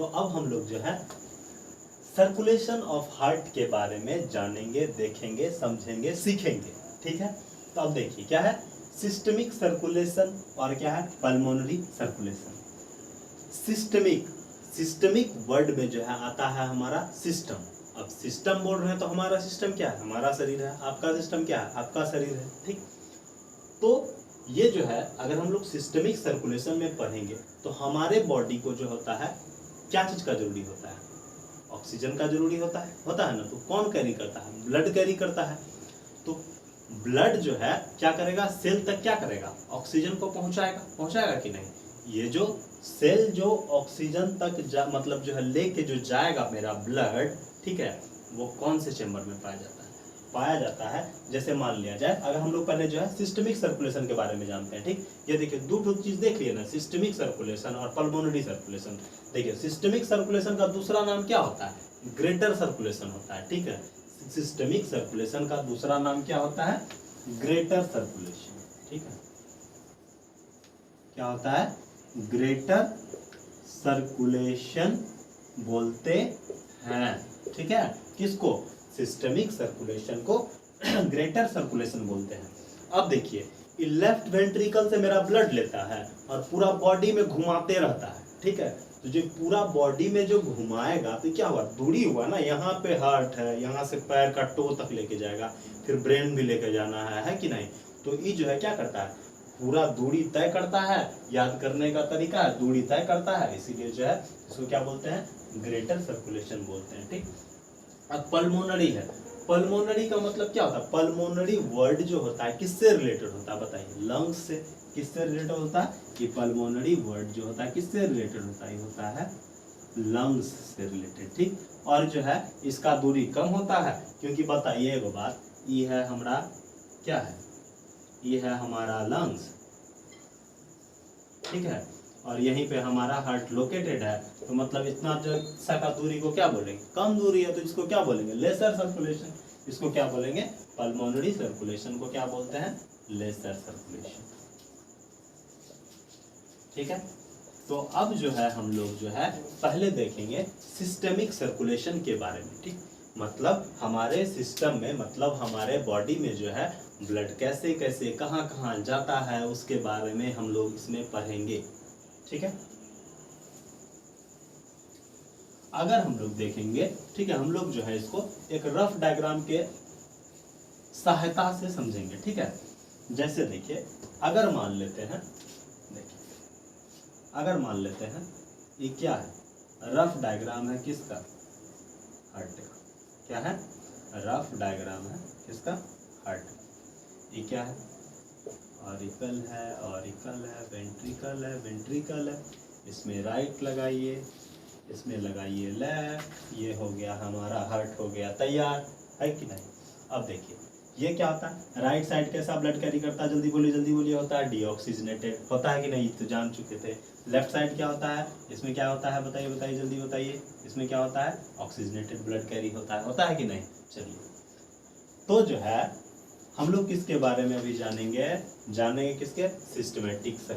तो अब हम लोग जो है सर्कुलेशन ऑफ हार्ट के बारे में जानेंगे, देखेंगे, समझेंगे, सीखेंगे। ठीक है, तो अब देखिए क्या है सिस्टमिक सर्कुलेशन और क्या है पल्मोनरी सर्कुलेशन। सिस्टमिक वर्ड में जो है आता है हमारा सिस्टम। अब सिस्टम बोल रहे हैं तो हमारा सिस्टम क्या है, हमारा शरीर है। आपका सिस्टम क्या है, आपका शरीर है। ठीक, तो ये जो है अगर हम लोग सिस्टमिक सर्कुलेशन में पढ़ेंगे तो हमारे बॉडी को जो होता है क्या चीज का जरूरी होता है, ऑक्सीजन का जरूरी होता है ना। तो कौन कैरी करता है, ब्लड कैरी करता है। तो ब्लड जो है क्या करेगा, सेल तक क्या करेगा, ऑक्सीजन को पहुंचाएगा कि नहीं। ये जो सेल जो ऑक्सीजन तक मतलब जो है लेके जो जाएगा मेरा ब्लड, ठीक है, वो कौन से चेंबर में पाया जाता है जैसे मान लिया जाए, अगर हम लोग पहले जो है सिस्टमिक सर्कुलेशन के बारे में जानते हैं। ठीक, ये देखिए दो चीज देख लिया ना, सिस्टमिक सर्कुलेशन और पल्मोनरी सर्कुलेशन। देखिए सिस्टमिक सर्कुलेशन का दूसरा नाम क्या होता है, ग्रेटर सर्कुलेशन होता है। ठीक है, सिस्टमिक सर्कुलेशन का दूसरा नाम क्या होता है, ग्रेटर सर्कुलेशन। ठीक है, क्या होता है, ग्रेटर सर्कुलेशन बोलते हैं। ठीक है, किसको, सिस्टमिक सर्कुलेशन को ग्रेटर सर्कुलेशन बोलते हैं। अब देखिए लेफ्ट वेंट्रिकल से मेरा ब्लड लेता है और पूरा बॉडी में घुमाते रहता है। ठीक है, तो जो पूरा बॉडी में जो घुमाएगा तो क्या हुआ, दूरी हुआ ना, यहाँ पे हार्ट है, यहाँ से पैर का टो तक लेके जाएगा, फिर ब्रेन भी लेके जाना है कि नहीं। तो ये जो है क्या करता है, पूरा दूरी तय करता है, याद करने का तरीका है, दूरी तय करता है, इसीलिए जो है इसको क्या बोलते हैं, ग्रेटर सर्कुलेशन बोलते हैं। ठीक, अब पल्मोनरी है, पल्मोनरी का मतलब क्या होता है, पल्मोनरी वर्ड जो होता है किससे रिलेटेड होता है बताइए, लंग्स से। किससे रिलेटेड होता है, कि पल्मोनरी वर्ड जो होता है किससे रिलेटेड होता है, ये होता है लंग्स से रिलेटेड। ठीक, और जो है इसका दूरी कम होता है, क्योंकि बताइए एगो बात, ये है हमारा क्या है, ये है हमारा लंग्स। ठीक है, और यहीं पे हमारा हार्ट लोकेटेड है, तो मतलब इतना जो सा का दूरी को क्या बोलेंगे, कम दूरी है, तो इसको क्या बोलेंगे, लेसर सर्कुलेशन। इसको क्या बोलेंगे, पल्मोनरी सर्कुलेशन को क्या बोलते हैं, लेसर सर्कुलेशन। ठीक है, तो अब जो है हम लोग जो है पहले देखेंगे सिस्टमिक सर्कुलेशन के बारे में। ठीक, मतलब हमारे सिस्टम में, मतलब हमारे बॉडी में जो है ब्लड कैसे कैसे कहाँ कहाँ जाता है उसके बारे में हम लोग इसमें पढ़ेंगे। ठीक है, अगर हम लोग देखेंगे, ठीक है, हम लोग जो है इसको एक रफ डायग्राम के सहायता से समझेंगे। ठीक है, जैसे देखिए अगर मान लेते हैं, देखिए अगर मान लेते हैं ये क्या है, रफ डायग्राम है किसका, हार्ट का। क्या है, रफ डायग्राम है किसका, हार्ट। ये क्या है, ऑरिकल है, ऑरिकल है, वेंट्रिकल है, वेंट्रिकल है, इसमें राइट लगाइए, इसमें लगाइए लेफ्ट, ये हो गया हमारा हार्ट, हो गया तैयार, है कि नहीं। अब देखिए ये क्या होता है, राइट साइड कैसा ब्लड कैरी करता है, जल्दी बोलिए, होता है डीऑक्सीजनेटेड, होता है कि नहीं, तो जान चुके थे। लेफ्ट साइड क्या होता है, इसमें क्या होता है, बताइए जल्दी बताइए, इसमें क्या होता है, ऑक्सीजनेटेड ब्लड कैरी होता है कि नहीं। चलिए, तो जो है हम लोग किसके बारे में अभी जानेंगे किसके,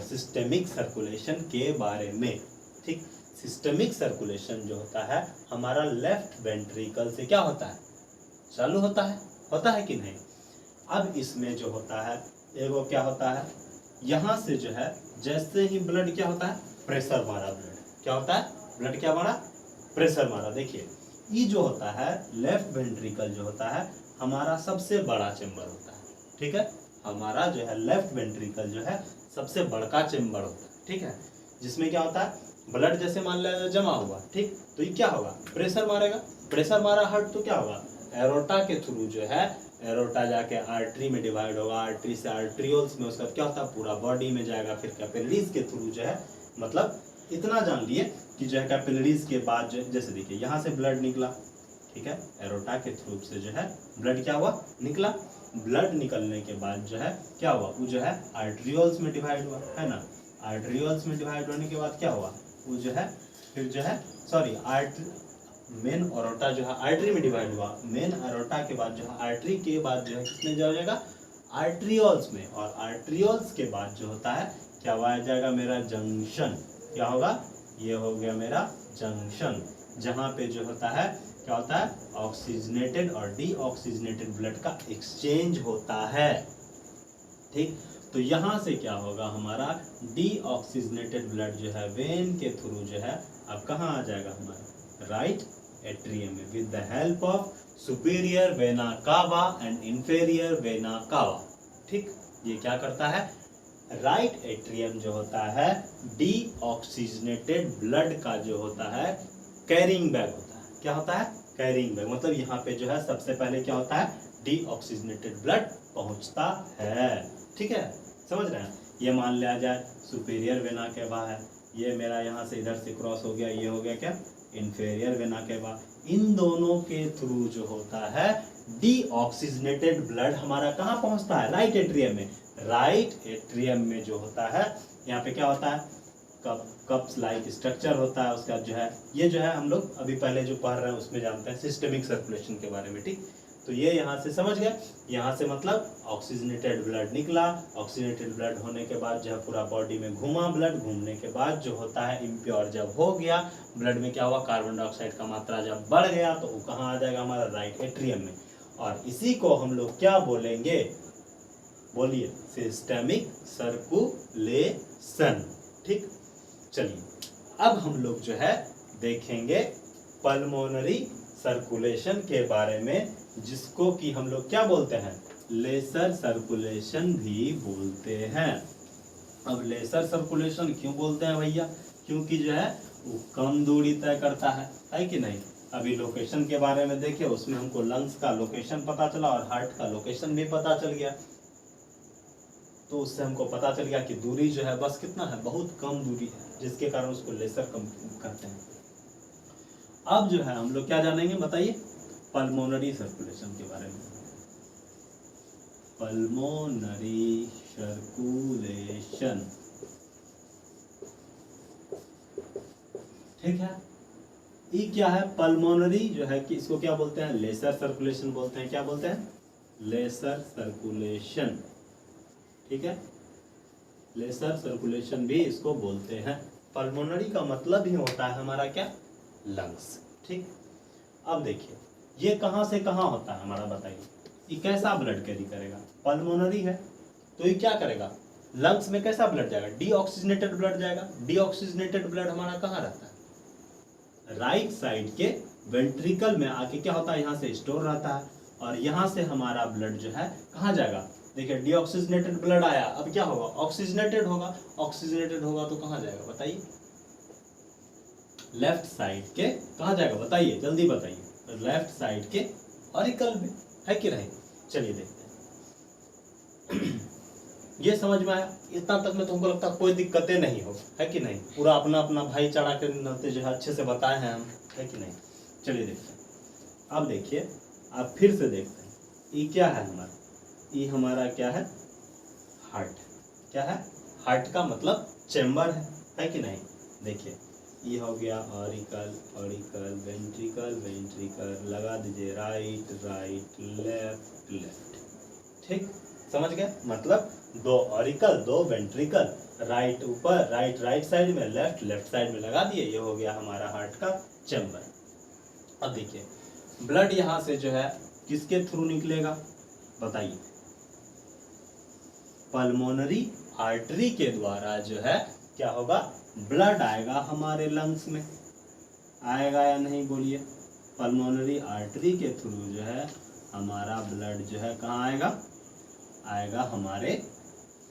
सिस्टमिक सर्कुलेशन के बारे में। ठीक, सिस्टमिक सर्कुलेशन जो होता है हमारा लेफ्ट वेंट्रिकल से क्या होता है, चालू होता है कि नहीं। अब इसमें जो होता है एगो क्या होता है, यहाँ से जो है जैसे ही ब्लड क्या होता है, प्रेशर मारा, ब्लड क्या होता है, ब्लड क्या मारा, प्रेशर मारा। देखिए ये जो होता है लेफ्ट वेंट्रिकल जो होता है हमारा सबसे बड़ा चेंबर होता है। ठीक है, हमारा जो है लेफ्ट वेंट्रिकल जो है सबसे बड़का चेंबर होता है। ठीक है, जिसमें क्या होता है, ब्लड जैसे मान लिया जमा हुआ, ठीक, तो ये क्या होगा, प्रेशर मारेगा, प्रेशर मारा हार्ट, तो क्या होगा, एरोटा के थ्रू जो है, एरोटा जाके आर्टरी में डिवाइड होगा, आर्टरी से आर्ट्रियोल्स में, उसका क्या होता है पूरा बॉडी में जाएगा, फिर कैपिलरीज के थ्रू जो है, मतलब इतना जान लिए कि जो है कैपिलरीज के बाद जो जैसे देखिए यहाँ से ब्लड निकला, ठीक है, एरोटा के थ्रू से जो है ब्लड क्या हुआ, निकला, ब्लड निकलने के बाद जो है क्या हुआ, वो जो है आर्ट्रियोल्स में डिवाइड हुआ, है ना, आर्ट्रियोल्स में डिवाइड होने के बाद क्या हुआ, वो जो है फिर जो है मेन एरोटा जो है आर्टरी में डिवाइड हुआ, मेन एरोटा के बाद जो है आर्टरी के बाद जो है किसमें जाएगा, आर्ट्रियोल्स में, और आर्ट्रियोल्स के बाद जो होता है क्या हुआ जाएगा, मेरा जंक्शन, क्या होगा, ये हो गया मेरा जंक्शन, जहां पे जो होता है क्या होता है, ऑक्सीजनेटेड और डीऑक्सीजनेटेड ब्लड का एक्सचेंज होता है। ठीक, तो यहां से क्या होगा, हमारा डीऑक्सीजनेटेड ब्लड जो है वेन के थ्रू जो है अब कहाँ आ जाएगा, हमारा राइट एट्रियम में, with the help of superior vena cava and inferior vena cava. ठीक, ये क्या करता है, राइट एट्रियम जो होता है डीऑक्सीजनेटेड ब्लड का जो होता है कैरिंग बैग होता है। क्या होता है, कैरिंग बैग, मतलब यहाँ पे जो है सबसे पहले क्या होता है, डीऑक्सीजनेटेड ब्लड पहुंचता है। ठीक है, समझ रहे हैं। ये मान लिया जाए सुपीरियर वेना केवा है, ये मेरा यहाँ से इधर से क्रॉस हो गया, ये हो गया क्या, इंफेरियर वेना केवा। इन दोनों के थ्रू जो होता है डीऑक्सीजनेटेड ब्लड हमारा कहाँ पहुंचता है, राइट एट्रियम में। राइट एट्रियम में जो होता है, यहाँ पे क्या होता है, कप्स लाइक स्ट्रक्चर होता है, उसका जो है ये जो है हम लोग अभी पहले जो पढ़ रहे हैं उसमें जानते हैं सिस्टमिक सर्कुलेशन के बारे में। ठीक, तो ये यहाँ से समझ गए, यहाँ से मतलब ऑक्सीजनेटेड ब्लड निकला, ऑक्सीजनेटेड ब्लड होने के बाद जो है पूरा बॉडी में घूमा, ब्लड घूमने के बाद जो होता है इम्प्योर जब हो गया ब्लड में, क्या हुआ, कार्बन डाइऑक्साइड का मात्रा जब बढ़ गया तो वो कहाँ आ जाएगा, हमारा राइट एट्रियम में। और इसी को हम लोग क्या बोलेंगे, बोलिए, सिस्टमिक सर्कुलेशन। ठीक, चलिए अब हम लोग जो है देखेंगे पल्मोनरी सर्कुलेशन के बारे में, जिसको कि हम लोग क्या बोलते हैं, लेसर सर्कुलेशन भी बोलते हैं। अब लेसर सर्कुलेशन क्यों बोलते हैं भैया, क्योंकि जो है वो कम दूरी तय करता है कि नहीं। अभी लोकेशन के बारे में देखिए, उसमें हमको लंग्स का लोकेशन पता चला और हार्ट का लोकेशन भी पता चल गया, तो उससे हमको पता चल गया कि दूरी जो है बस कितना है, बहुत कम दूरी है, जिसके कारण उसको लेसर कम करते हैं। अब जो है हम लोग क्या जानेंगे, बताइए, पल्मोनरी सर्कुलेशन के बारे में। पल्मोनरी सर्कुलेशन, ठीक है, ये क्या है, पल्मोनरी जो है कि इसको क्या बोलते हैं, लेसर सर्कुलेशन बोलते हैं। क्या बोलते हैं, लेसर सर्कुलेशन। ठीक है, लेसर सर्कुलेशन भी इसको बोलते हैं। पल्मोनरी का मतलब ही होता है हमारा क्या, लंग्स। ठीक, अब देखिए ये कहां से कहां होता है हमारा, बताइए, ये कैसा ब्लड कैरी करेगा, पल्मोनरी है तो ये क्या करेगा, लंग्स में कैसा ब्लड जाएगा, डीऑक्सीजनेटेड ब्लड जाएगा। डीऑक्सीजनेटेड ब्लड हमारा कहाँ रहता है, राइट साइड के वेंट्रिकल में आके क्या होता है, यहाँ से स्टोर रहता है, और यहाँ से हमारा ब्लड जो है कहाँ जाएगा, देखिए डीऑक्सीजनेटेड ब्लड आया, अब क्या होगा, ऑक्सीजनेटेड होगा। ऑक्सीजनेटेड होगा तो कहाँ जाएगा, बताइए, लेफ्ट साइड के कहाँ जाएगा, बताइए, जल्दी बताइए, लेफ्ट साइड के ऑरिकल में, है कि नहीं। चलिए देखते हैं ये समझ में आया, इतना तक में तुमको लगता है कोई दिक्कतें नहीं हो, है कि नहीं, पूरा अपना अपना भाईचारा के नाते जो है अच्छे से बताए हैं हम, है कि नहीं। चलिए देखते हैं, अब देखिए, अब फिर से देखते हैं, ये क्या है हमारा, ये हमारा क्या है, हार्ट। क्या है, हार्ट का मतलब चेम्बर है कि नहीं। देखिए ये हो गया ऑरिकल, ऑरिकल, वेंट्रिकल, वेंट्रिकल, लगा दीजिए राइट, राइट, लेफ्ट, लेफ्ट। ठीक, समझ गए, मतलब दो ऑरिकल, दो वेंट्रिकल, राइट ऊपर, राइट राइट साइड में, लेफ्ट लेफ्ट साइड में लगा दिए, ये हो गया हमारा हार्ट का चेम्बर। अब देखिए ब्लड यहाँ से जो है किसके थ्रू निकलेगा, बताइए, पल्मोनरी आर्टरी के द्वारा जो है क्या होगा, ब्लड आएगा हमारे लंग्स में, आएगा या नहीं, बोलिए। पल्मोनरी आर्टरी के थ्रू जो है हमारा ब्लड जो है कहाँ आएगा, आएगा हमारे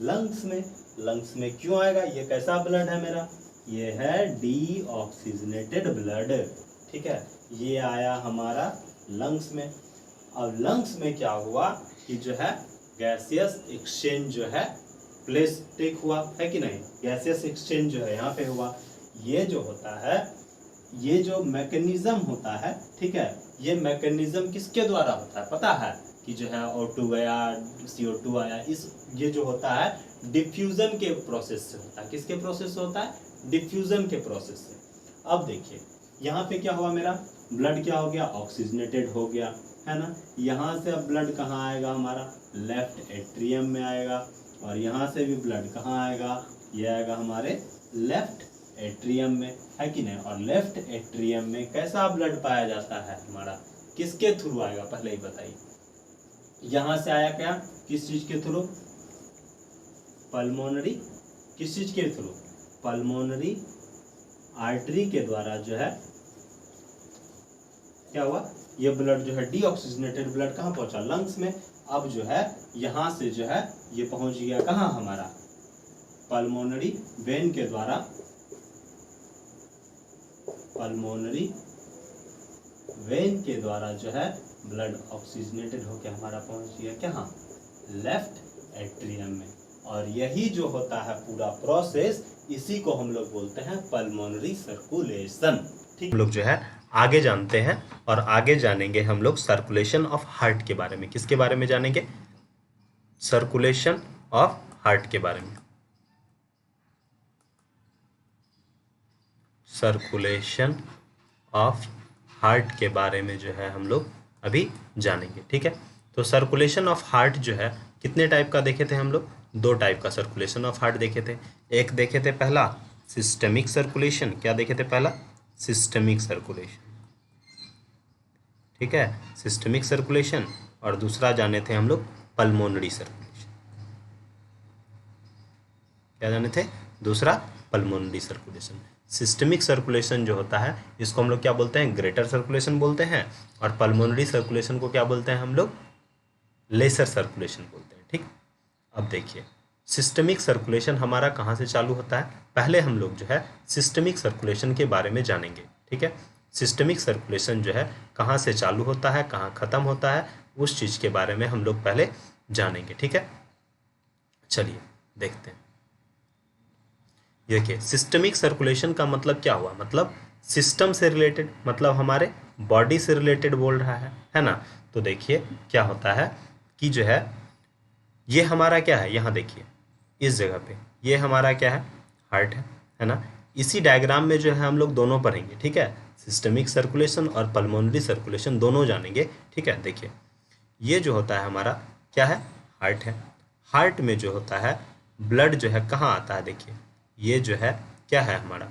लंग्स में। लंग्स में क्यों आएगा, ये कैसा ब्लड है मेरा, ये है डीऑक्सीजनेटेड ब्लड। ठीक है, ये आया हमारा लंग्स में। अब लंग्स में क्या हुआ कि जो है गैसियस एक्सचेंज जो है प्लेस टेक हुआ, है कि नहीं, गैसियस एक्सचेंज जो है यहाँ पे हुआ। ये जो होता है, ये जो मैकेनिज्म होता है, ठीक है, ये मैकेनिज्म किसके द्वारा होता है पता है, कि जो है O2 गया, CO2 आया, इस ये जो होता है डिफ्यूजन के प्रोसेस से होता है। किसके प्रोसेस से होता है, डिफ्यूजन के प्रोसेस से। अब देखिए यहाँ पे क्या हुआ, मेरा ब्लड क्या हो गया, ऑक्सीजनेटेड हो गया, है ना। यहाँ से अब ब्लड कहाँ आएगा, हमारा लेफ्ट एट्रियम में आएगा, और यहाँ से भी ब्लड कहाँ आएगा, ये आएगा हमारे लेफ्ट एट्रियम में, है कि नहीं। और लेफ्ट एट्रियम में कैसा ब्लड पाया जाता है हमारा, किसके थ्रू आएगा पहले ही बताइए। यहां से आया क्या, किस चीज के थ्रू, पल्मोनरी, किस चीज के थ्रू, पल्मोनरी आर्टरी के द्वारा जो है क्या हुआ, ये ब्लड जो है डीऑक्सीजनेटेड ब्लड कहाँ पहुंचा, लंग्स में। अब जो है यहां से जो है ये पहुंच गया कहाँ हमारा, पल्मोनरी वेन के द्वारा, पल्मोनरी वेन के द्वारा जो है ब्लड ऑक्सीजनेटेड होकर हमारा पहुंच गया कहाँ, लेफ्ट एट्रियम में। और यही जो होता है पूरा प्रोसेस, इसी को हम लोग बोलते हैं पल्मोनरी सर्कुलेशन। ठीक, हम लोग जो है आगे जानते हैं और आगे जानेंगे हम लोग सर्कुलेशन ऑफ हार्ट के बारे में। किसके बारे में जानेंगे, सर्कुलेशन ऑफ हार्ट के बारे में, सर्कुलेशन ऑफ हार्ट के बारे में जो है हम लोग अभी जानेंगे। ठीक है, तो सर्कुलेशन ऑफ हार्ट जो है कितने टाइप का देखे थे हम लोग, दो टाइप का सर्कुलेशन ऑफ हार्ट देखे थे। एक देखे थे पहला सिस्टेमिक सर्कुलेशन, क्या देखे थे पहला, सिस्टेमिक सर्कुलेशन, ठीक है, सिस्टेमिक सर्कुलेशन। और दूसरा जाने थे हम लोग पल्मोनरी सर्कुलेशन, क्या जाने थे, दूसरा पल्मोनरी सर्कुलेशन। सिस्टेमिक सर्कुलेशन जो होता है इसको हम लोग क्या बोलते हैं, ग्रेटर सर्कुलेशन बोलते हैं। और पल्मोनरी सर्कुलेशन को क्या बोलते हैं हम लोग, लेसर सर्कुलेशन बोलते हैं। ठीक, अब देखिए सिस्टेमिक सर्कुलेशन हमारा कहाँ से चालू होता है, पहले हम लोग जो है सिस्टेमिक सर्कुलेशन के बारे में जानेंगे। ठीक है, सिस्टेमिक सर्कुलेशन जो है कहाँ से चालू होता है, कहाँ ख़त्म होता है, उस चीज़ के बारे में हम लोग पहले जानेंगे। ठीक है, चलिए देखते हैं। देखिए सिस्टेमिक सर्कुलेशन का मतलब क्या हुआ, मतलब सिस्टम से रिलेटेड, मतलब हमारे बॉडी से रिलेटेड बोल रहा है ना। तो देखिए क्या होता है कि जो है ये हमारा क्या है, यहाँ देखिए इस जगह पे ये हमारा क्या है, हार्ट है ना। इसी डायग्राम में जो है हम लोग दोनों पढ़ेंगे। ठीक है, सिस्टेमिक सर्कुलेशन और पल्मोनरी सर्कुलेशन दोनों जानेंगे। ठीक है, देखिए ये जो होता है हमारा क्या है, हार्ट है। हार्ट में जो होता है ब्लड जो है कहाँ आता है, देखिए ये जो है क्या है हमारा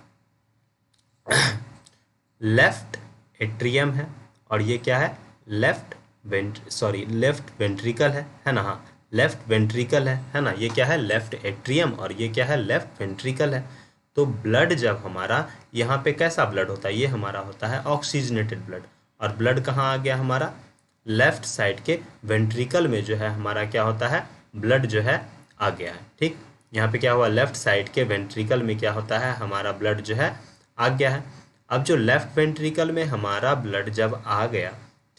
लेफ्ट एट्रियम है, और ये क्या है, लेफ्ट वेंट्रिकल है ना। हाँ, लेफ्ट वेंट्रिकल है ना। ये क्या है, लेफ्ट एट्रियम, और ये क्या है, लेफ्ट वेंट्रिकल है। तो ब्लड जब हमारा यहाँ पे कैसा ब्लड होता है, ये हमारा होता है ऑक्सीजनेटेड ब्लड। और ब्लड कहाँ आ गया हमारा, लेफ्ट साइड के वेंट्रिकल में जो है हमारा क्या होता है, ब्लड जो है आ गया है। ठीक, यहाँ पे क्या हुआ, लेफ्ट साइड के वेंट्रिकल में क्या होता है, हमारा ब्लड जो है आ गया है। अब जो लेफ्ट वेंट्रिकल में हमारा ब्लड जब आ गया,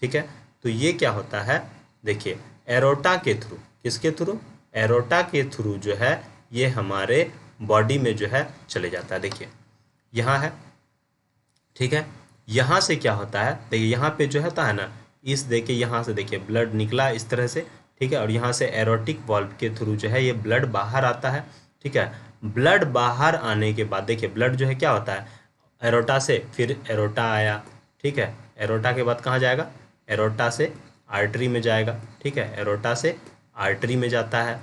ठीक है, तो ये क्या होता है, देखिए एरोटा के थ्रू, किसके थ्रू, एरोटा के थ्रू जो है ये हमारे बॉडी में जो है चले जाता है। देखिए यहाँ है, ठीक है, यहाँ से क्या होता है, देखिए यहाँ पे जो होता है ना, इस देखिए यहाँ से देखिए ब्लड निकला इस तरह से, ठीक है, और यहाँ से एरोटिक वाल्व के थ्रू जो है ये ब्लड बाहर आता है। ठीक है, ब्लड बाहर आने के बाद देखिए ब्लड जो है क्या होता है, एरोटा से फिर एरोटा आया, ठीक है, एरोटा के बाद कहाँ जाएगा, एरोटा से आर्टरी में जाएगा। ठीक है, एरोटा से आर्टरी में जाता है।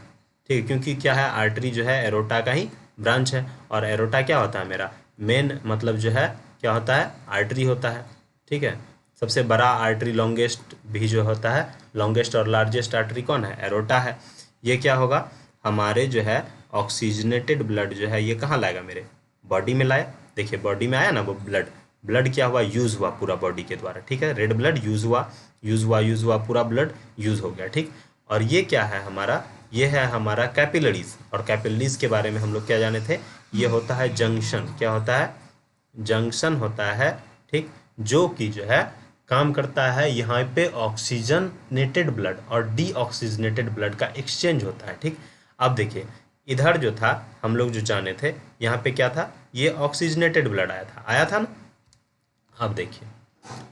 ठीक है, क्योंकि क्या है, आर्टरी जो है एरोटा का ही ब्रांच है, और एरोटा क्या होता है मेरा मेन, मतलब जो है क्या होता है, आर्टरी होता है। ठीक है, सबसे बड़ा आर्टरी लॉन्गेस्ट भी जो होता है, लॉन्गेस्ट और लार्जेस्ट आर्टरी कौन है, एरोटा है। ये क्या होगा, हमारे जो है ऑक्सीजनेटेड ब्लड जो है ये कहाँ लाएगा, मेरे बॉडी में लाया। देखिए बॉडी में आया ना वो ब्लड क्या हुआ, यूज़ हुआ पूरा बॉडी के द्वारा। ठीक है, रेड ब्लड यूज़ हुआ पूरा ब्लड यूज़ हो गया। ठीक, और ये क्या है हमारा, ये है हमारा कैपिलरीज। और कैपिलरीज के बारे में हम लोग क्या जाने थे, ये होता है जंक्शन, क्या होता है, जंक्शन होता है। ठीक, जो कि जो है काम करता है, यहाँ पे ऑक्सीजनेटेड ब्लड और डीऑक्सीजनेटेड ब्लड का एक्सचेंज होता है। ठीक, अब देखिए इधर जो था हम लोग जो जाने थे, यहाँ पे क्या था, ये ऑक्सीजनेटेड ब्लड आया था ना। अब देखिए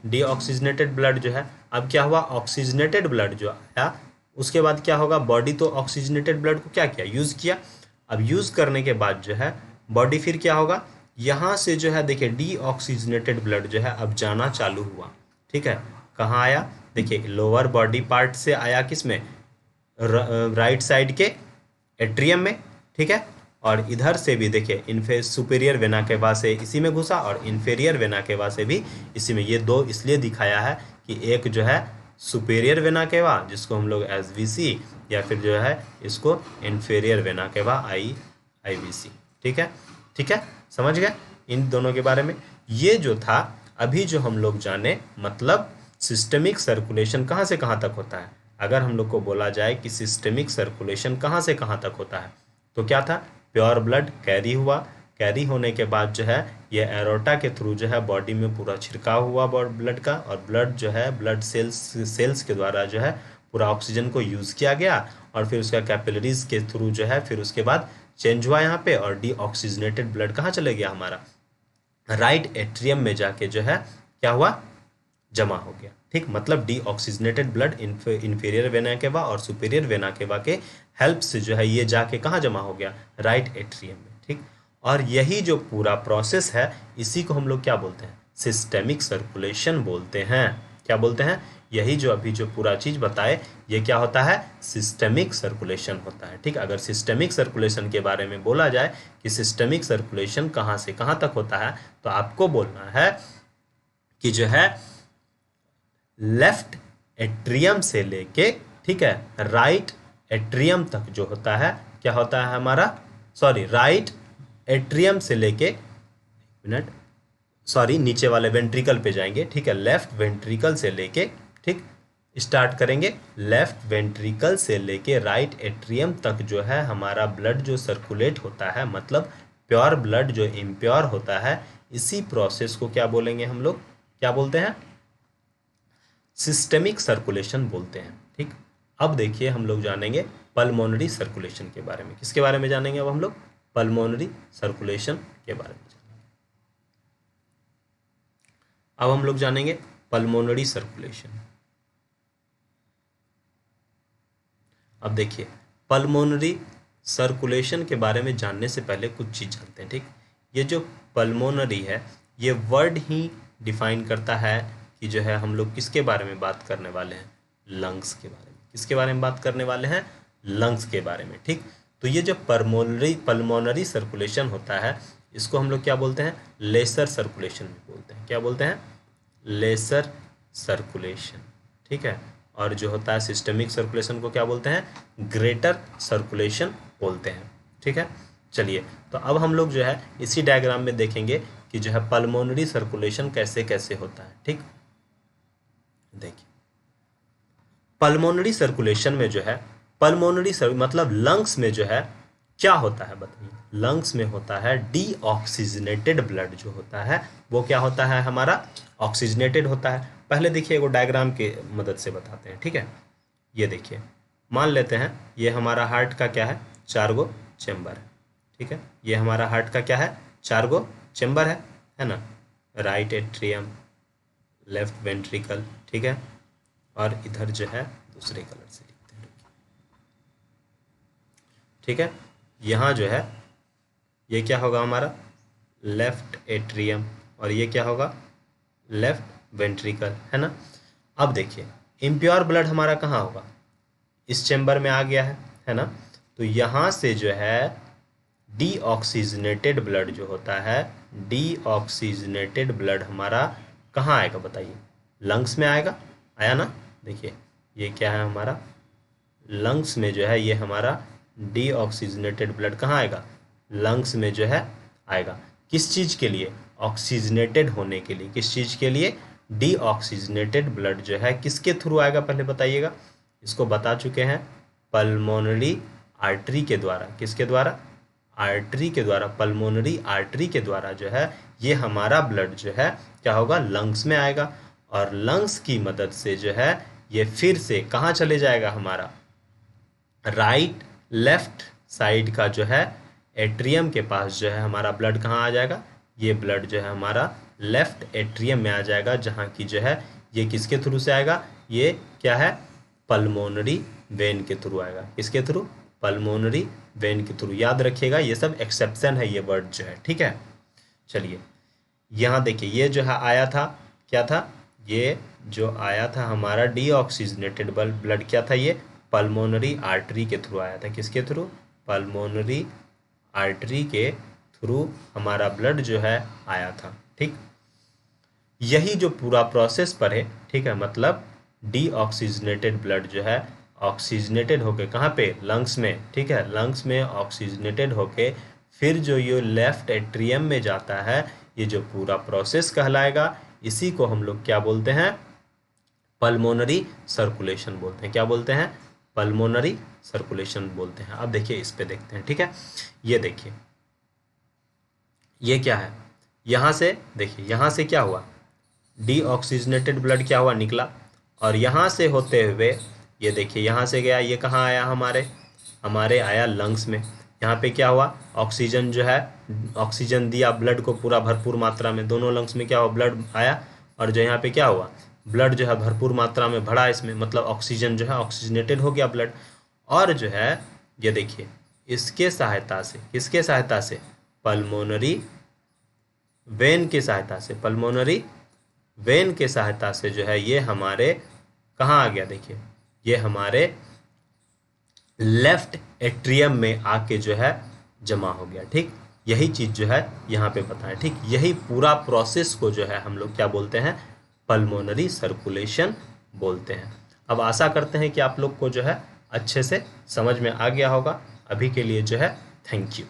डीऑक्सीजनेटेड ब्लड जो है, अब क्या हुआ, ऑक्सीजनेटेड ब्लड जो आया उसके बाद क्या होगा, बॉडी तो ऑक्सीजनेटेड ब्लड को क्या किया, यूज़ किया। अब यूज़ करने के बाद जो है बॉडी फिर क्या होगा, यहाँ से जो है देखिए डीऑक्सीजनेटेड ब्लड जो है अब जाना चालू हुआ। ठीक है, कहाँ आया, देखिए लोअर बॉडी पार्ट से आया, किस में, राइट साइड के एट्रियम में। ठीक है, और इधर से भी देखिए सुपीरियर वेना केवा से इसी में घुसा और इन्फेरियर वेना केवा से भी इसी में। ये दो इसलिए दिखाया है कि एक जो है सुपीरियर वेना केवा जिसको हम लोग एसवीसी, या फिर जो है इसको इन्फेरियर वेना केवा आईवीसी। ठीक है, ठीक है, समझ गए इन दोनों के बारे में। ये जो था अभी जो हम लोग जाने, मतलब सिस्टमिक सर्कुलेशन कहाँ से कहाँ तक होता है। अगर हम लोग को बोला जाए कि सिस्टमिक सर्कुलेशन कहाँ से कहाँ तक होता है, तो क्या था, प्योर ब्लड कैरी हुआ, कैरी होने के बाद जो है ये एरोटा के थ्रू जो है बॉडी में पूरा छिड़काव हुआ ब्लड का, और ब्लड जो है ब्लड सेल्स के द्वारा जो है पूरा ऑक्सीजन को यूज़ किया गया, और फिर उसका कैपिलरीज के थ्रू जो है फिर उसके बाद चेंज हुआ यहाँ पे, और डीऑक्सीजनेटेड ब्लड कहाँ चले गया, हमारा राइट एट्रियम में जाके जो है क्या हुआ, जमा हो गया। ठीक, मतलब deoxygenated blood inferior vena cava और सुपीरियर वेना केवा के हेल्प से जो है ये जाके कहाँ जमा हो गया, राइट एट्रियम में। ठीक, और यही जो पूरा प्रोसेस है इसी को हम लोग क्या बोलते हैं, सिस्टेमिक सर्कुलेशन बोलते हैं। क्या बोलते हैं, यही जो अभी जो पूरा चीज़ बताए ये क्या होता है, सिस्टेमिक सर्कुलेशन होता है। ठीक, अगर सिस्टेमिक सर्कुलेशन के बारे में बोला जाए कि सिस्टेमिक सर्कुलेशन कहाँ से कहाँ तक होता है, तो आपको बोलना है कि जो है लेफ्ट एट्रियम से लेके, ठीक है, राइट एट्रियम तक जो होता है क्या होता है हमारा, सॉरी, राइट एट्रियम से लेके, मिनट, सॉरी, नीचे वाले वेंट्रिकल पे जाएंगे। ठीक है, लेफ्ट वेंट्रिकल से लेके, ठीक, स्टार्ट करेंगे, लेफ्ट वेंट्रिकल से लेके राइट एट्रियम तक जो है हमारा ब्लड जो सर्कुलेट होता है, मतलब प्योर ब्लड जो इम्प्योर होता है, इसी प्रोसेस को क्या बोलेंगे हम लोग, क्या बोलते हैं, सिस्टेमिक सर्कुलेशन बोलते हैं। ठीक, अब देखिए हम लोग जानेंगे पल्मोनरी सर्कुलेशन के बारे में। किसके बारे में जानेंगे अब हम लोग, पल्मोनरी सर्कुलेशन के बारे में। अब हम लोग जानेंगे पल्मोनरी सर्कुलेशन। अब देखिए पल्मोनरी सर्कुलेशन के बारे में जानने से पहले कुछ चीज़ जानते हैं। ठीक, ये जो पल्मोनरी है ये वर्ड ही डिफाइन करता है कि जो है हम लोग किसके बारे में बात करने वाले हैं, लंग्स के बारे में। किसके बारे में बात करने वाले हैं, लंग्स के बारे में। ठीक, तो ये जो पल्मोनरी सर्कुलेशन होता है इसको हम लोग क्या बोलते हैं, लेसर सर्कुलेशन भी बोलते हैं। क्या बोलते हैं, लेसर सर्कुलेशन। ठीक है, और जो होता है सिस्टमिक सर्कुलेशन को क्या बोलते हैं, ग्रेटर सर्कुलेशन बोलते हैं। ठीक है, चलिए तो अब हम लोग जो है इसी डायग्राम में देखेंगे कि जो है पल्मोनरी सर्कुलेशन कैसे कैसे होता है। ठीक, देखिए पल्मोनरी सर्कुलेशन में जो है मतलब लंग्स में जो है क्या होता है बताइए, लंग्स में होता है डीऑक्सीजनेटेड ब्लड जो होता है वो क्या होता है, हमारा ऑक्सीजनेटेड होता है। पहले देखिए एगो डायग्राम के मदद से बताते हैं। ठीक है, ये देखिए मान लेते हैं ये हमारा हार्ट का क्या है, 4 गो चेम्बर है। ठीक है, ये हमारा हार्ट का क्या है, 4 गो चेम्बर है ना, राइट एट्रियम, लेफ्ट वेंट्रिकल, ठीक है, और इधर जो है दूसरे कलर से लिखते हैं। ठीक है, यहाँ जो है ये क्या होगा हमारा लेफ्ट एट्रियम, और ये क्या होगा लेफ्ट वेंट्रिकल, है ना। अब देखिए इम्प्योर ब्लड हमारा कहाँ होगा, इस चेम्बर में आ गया है ना। तो यहाँ से जो है डीऑक्सीजनेटेड ब्लड जो होता है, डीऑक्सीजनेटेड ब्लड हमारा कहाँ आएगा बताइए, लंग्स में आएगा, आया ना। देखिए ये क्या है हमारा लंग्स में जो है ये हमारा डीऑक्सीजनेटेड ब्लड कहाँ आएगा, लंग्स में जो है आएगा। किस चीज़ के लिए, ऑक्सीजनेटेड होने के लिए। किस चीज़ के लिए, डीऑक्सीजनेटेड ब्लड जो है किसके थ्रू आएगा पहले बताइएगा, इसको बता चुके हैं, पल्मोनरी आर्टरी के द्वारा। किसके द्वारा, आर्टरी के द्वारा, पल्मोनरी आर्टरी के द्वारा जो है ये हमारा ब्लड जो है क्या होगा, लंग्स में आएगा, और लंग्स की मदद से जो है ये फिर से कहाँ चले जाएगा, हमारा राइट लेफ्ट साइड का जो है एट्रियम के पास जो है हमारा ब्लड कहाँ आ जाएगा, ये ब्लड जो है हमारा लेफ्ट एट्रियम में आ जाएगा, जहाँ की जो है ये किसके थ्रू से आएगा, ये क्या है पल्मोनरी वेन के थ्रू आएगा। किसके थ्रू, पल्मोनरी वेन के थ्रू। याद रखिएगा ये सब एक्सेप्शन है ये वर्ड जो है। ठीक है, चलिए यहाँ देखिए ये जो है आया था, क्या था, ये जो आया था हमारा डीऑक्सीजनेटेड ब्लड क्या था, ये पल्मोनरी आर्टरी के थ्रू आया था। किसके थ्रू, पल्मोनरी आर्टरी के थ्रू हमारा ब्लड जो है आया था। ठीक, यही जो पूरा प्रोसेस पर है, ठीक है, मतलब डीऑक्सीजनेटेड ब्लड जो है ऑक्सीजनेटेड होके कहाँ पे, लंग्स में, ठीक है, लंग्स में ऑक्सीजनेटेड होके फिर जो ये लेफ्ट एट्रियम में जाता है, ये जो पूरा प्रोसेस कहलाएगा। इसी को हम लोग क्या बोलते हैं, पल्मोनरी सर्कुलेशन बोलते हैं। क्या बोलते हैं, पल्मोनरी सर्कुलेशन बोलते हैं। अब देखिए इस पे देखते हैं। ठीक है, ये देखिए ये क्या है, यहाँ से देखिए, यहाँ से क्या हुआ, डीऑक्सीजनेटेड ब्लड क्या हुआ, निकला, और यहाँ से होते हुए ये देखिए यहाँ से गया, ये कहाँ आया, हमारे आया लंग्स में। यहाँ पे क्या हुआ, ऑक्सीजन जो है, ऑक्सीजन दिया ब्लड को पूरा भरपूर मात्रा में, दोनों लंग्स में क्या हुआ, ब्लड आया, और जो यहाँ पे क्या हुआ, ब्लड जो है भरपूर मात्रा में भरा इसमें, मतलब ऑक्सीजन जो है ऑक्सीजनेटेड हो गया ब्लड। और जो है ये देखिए इसके सहायता से, किसके सहायता से, पल्मोनरी वेन की सहायता से, पल्मोनरी वेन के सहायता से जो है ये हमारे कहाँ आ गया, देखिए ये हमारे लेफ्ट एट्रियम में आके जो है जमा हो गया। ठीक, यही चीज़ जो है यहाँ पे बताएं। ठीक, यही पूरा प्रोसेस को जो है हम लोग क्या बोलते हैं, पल्मोनरी सर्कुलेशन बोलते हैं। अब आशा करते हैं कि आप लोग को जो है अच्छे से समझ में आ गया होगा। अभी के लिए जो है थैंक यू।